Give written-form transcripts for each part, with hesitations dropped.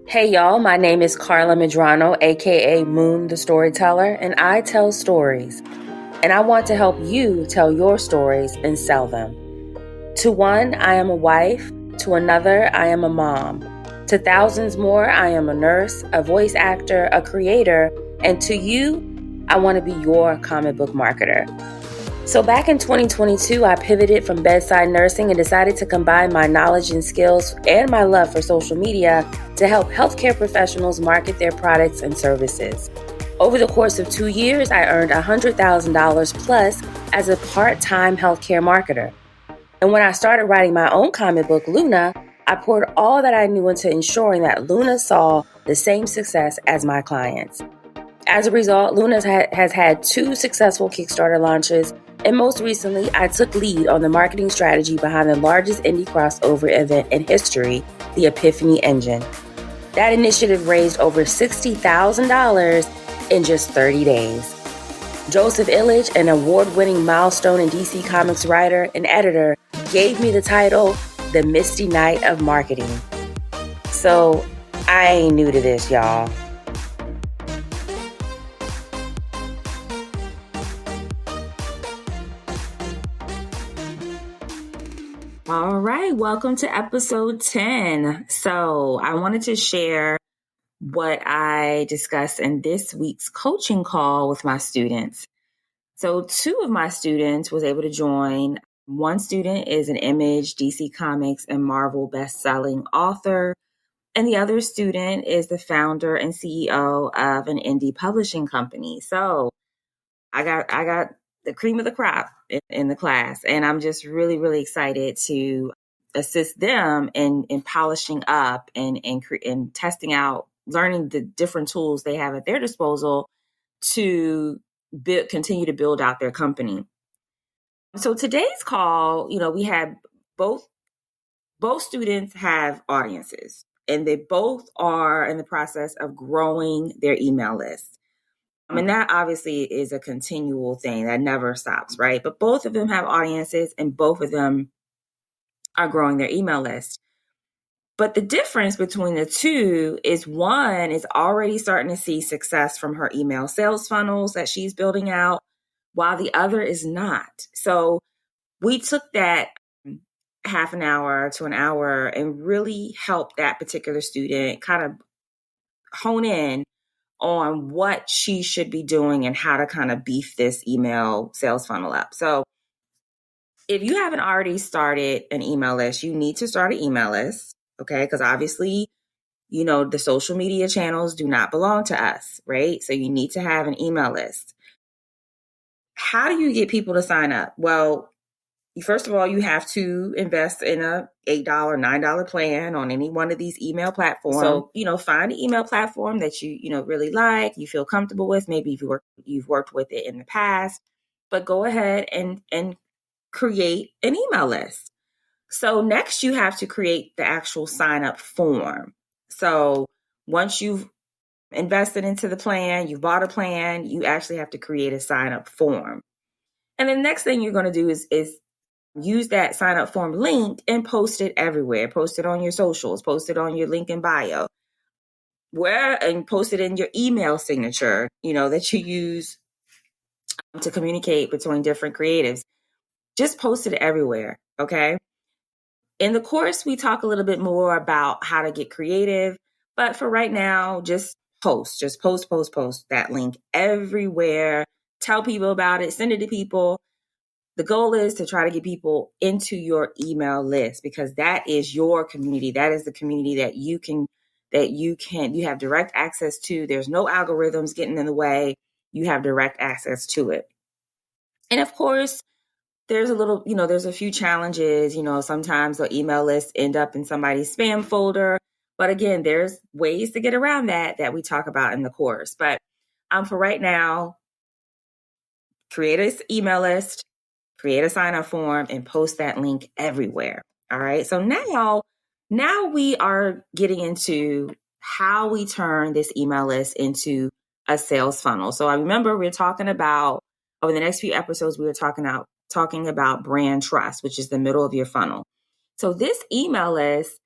Hey y'all, my name is Carla Medrano, aka Moon the Storyteller, and I tell stories. And I want to help you tell your stories and sell them. To one, I am a wife. To another, I am a mom. To thousands more, I am a nurse, a voice actor, a creator. And to you, I want to be your comic book marketer. So back in 2022, I pivoted from bedside nursing and decided to combine my knowledge and skills and my love for social media to help healthcare professionals market their products and services. Over the course of 2 years, I earned $100,000 plus as a part-time healthcare marketer. And when I started writing my own comic book, Luna, I poured all that I knew into ensuring that Luna saw the same success as my clients. As a result, Luna has had 2 successful Kickstarter launches, and most recently, I took lead on the marketing strategy behind the largest indie crossover event in history, the Epiphany Engine. That initiative raised over $60,000 in just 30 days. Joseph Illich, an award-winning Milestone and DC Comics writer and editor, gave me the title, The Misty Night of Marketing. So, I ain't new to this, y'all. All right, welcome to episode 10. So I wanted to share what I discussed in this week's coaching call with my students. So 2 of my students was able to join. One student is an Image, DC Comics, and Marvel best-selling author. And the other student is the founder and CEO of an indie publishing company. So I got the cream of the crop in the class. And I'm just really, really excited to assist them in polishing up and testing out, learning the different tools they have at their disposal to continue to build out their company. So today's call, we had both students have audiences, and they both are in the process of growing their email list. And that obviously is a continual thing that never stops, right? But both of them have audiences and both of them are growing their email list. But the difference between the 2 is one is already starting to see success from her email sales funnels that she's building out, while the other is not. So we took that half an hour to an hour and really helped that particular student kind of hone in on what she should be doing and how to kind of beef this email sales funnel up. So if you haven't already started an email list, you need to start an email list, okay? Because obviously, the social media channels do not belong to us, right? So you need to have an email list. How do you get people to sign up? Well, first of all, you have to invest in a $8, $9 plan on any one of these email platforms. So, find an email platform that you really like, you feel comfortable with. Maybe you've worked with it in the past, but go ahead and create an email list. So next you have to create the actual sign up form. So once you've invested into the plan, you've bought a plan, you actually have to create a sign up form. And the next thing you're going to do is use that sign up form link and post it everywhere. Post it on your socials, post it on your link in bio, and post it in your email signature, that you use to communicate between different creatives. Just post it everywhere. Okay. In the course, we talk a little bit more about how to get creative, but for right now, just post that link everywhere. Tell people about it, send it to people. The goal is to try to get people into your email list because that is your community. That is the community that you have direct access to. There's no algorithms getting in the way. You have direct access to it. And of course, there's a few challenges. Sometimes the email lists end up in somebody's spam folder. But again, there's ways to get around that we talk about in the course. But for right now, create an email list, create a sign-up form, and post that link everywhere. All right. So now we are getting into how we turn this email list into a sales funnel. So I remember we're talking about, over the next few episodes, we were talking about brand trust, which is the middle of your funnel. So this email list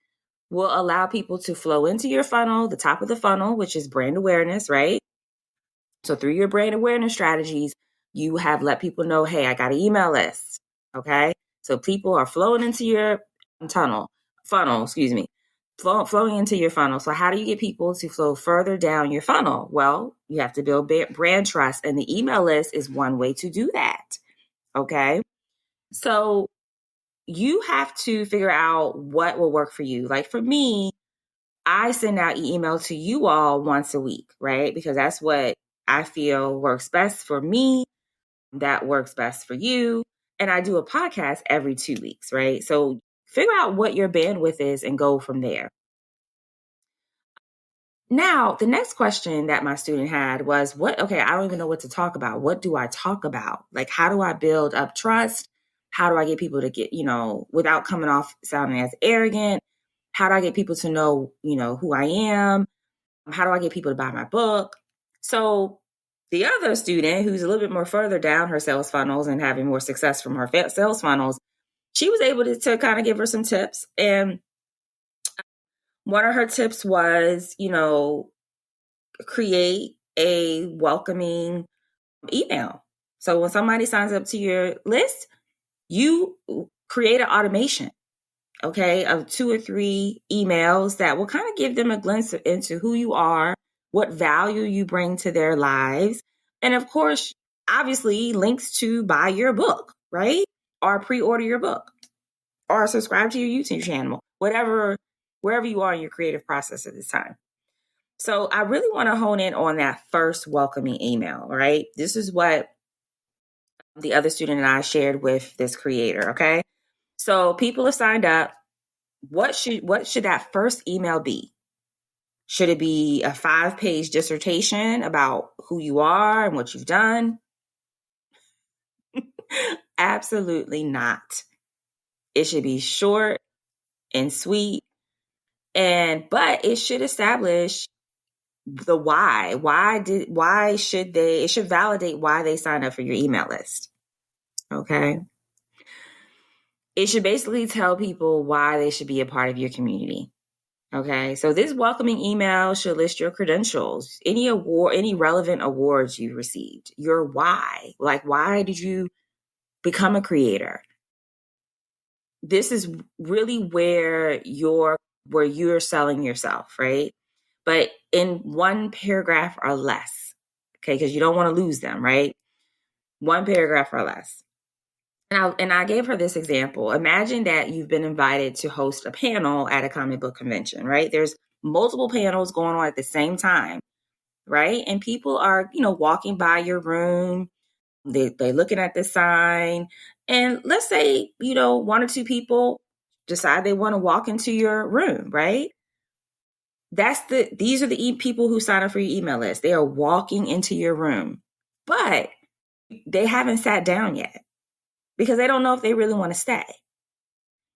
will allow people to flow into your funnel, the top of the funnel, which is brand awareness, right? So through your brand awareness strategies, you have let people know, hey, I got an email list. Okay. So people are flowing into your funnel, flowing into your funnel. So how do you get people to flow further down your funnel? Well, you have to build brand trust, and the email list is one way to do that. Okay. So you have to figure out what will work for you. Like for me, I send out email to you all once a week, right? Because that's what I feel works best for me. That works best for you. And I do a podcast every 2 weeks, right? So figure out what your bandwidth is and go from there. Now, the next question that my student had was, okay, I don't even know what to talk about. What do I talk about? Like, how do I build up trust? How do I get people to get, without coming off sounding as arrogant? How do I get people to know, who I am? How do I get people to buy my book? So the other student, who's a little bit more further down her sales funnels and having more success from her sales funnels, she was able to kind of give her some tips. And one of her tips was, create a welcoming email. So when somebody signs up to your list, you create an automation, okay, of 2 or 3 emails that will kind of give them a glimpse into who you are, what value you bring to their lives. And of course, obviously links to buy your book, right? Or pre-order your book or subscribe to your YouTube channel, wherever you are in your creative process at this time. So I really want to hone in on that first welcoming email, right? This is what the other student and I shared with this creator, okay? So people have signed up. What should that first email be? Should it be a 5-page dissertation about who you are and what you've done? Absolutely not. It should be short and sweet, but it should establish the why. It should validate why they signed up for your email list. Okay. It should basically tell people why they should be a part of your community. Okay. So this welcoming email should list your credentials, any relevant awards you've received, your why. Like, why did you become a creator? This is really where you're selling yourself, right? But in 1 paragraph or less, okay? Because you don't want to lose them, right? 1 paragraph or less. And I gave her this example. Imagine that you've been invited to host a panel at a comic book convention, right? There's multiple panels going on at the same time, right? And people are, walking by your room. They're looking at the sign. And let's say, 1 or 2 people decide they want to walk into your room, right? These are the people who sign up for your email list. They are walking into your room, but they haven't sat down yet because they don't know if they really want to stay.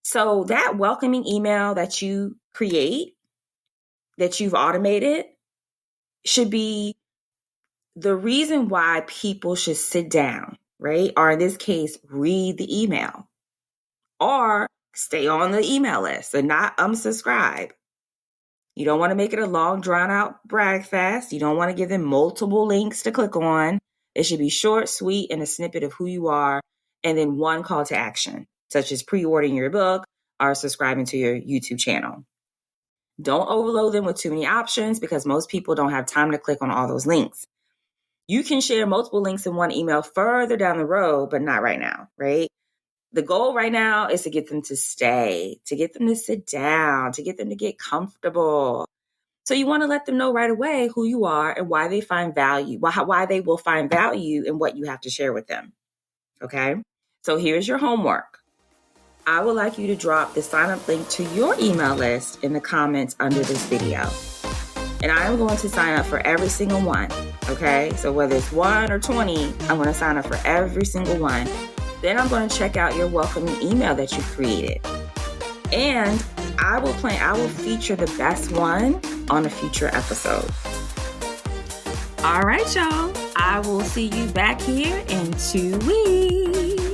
So that welcoming email that you create, that you've automated, should be the reason why people should sit down, right? Or in this case, read the email or stay on the email list and not unsubscribe. You don't want to make it a long, drawn-out brag fest. You don't want to give them multiple links to click on. It should be short, sweet, and a snippet of who you are, and then 1 call to action, such as pre-ordering your book or subscribing to your YouTube channel. Don't overload them with too many options because most people don't have time to click on all those links. You can share multiple links in 1 email further down the road, but not right now, right? The goal right now is to get them to stay, to get them to sit down, to get them to get comfortable. So you want to let them know right away who you are and why they find value, why they will find value in what you have to share with them. Okay? So here's your homework. I would like you to drop the sign-up link to your email list in the comments under this video. And I am going to sign up for every single one. Okay? So whether it's 1 or 20, I'm going to sign up for every single one. Then I'm going to check out your welcoming email that you created. And I will feature the best one on a future episode. All right, y'all. I will see you back here in 2 weeks.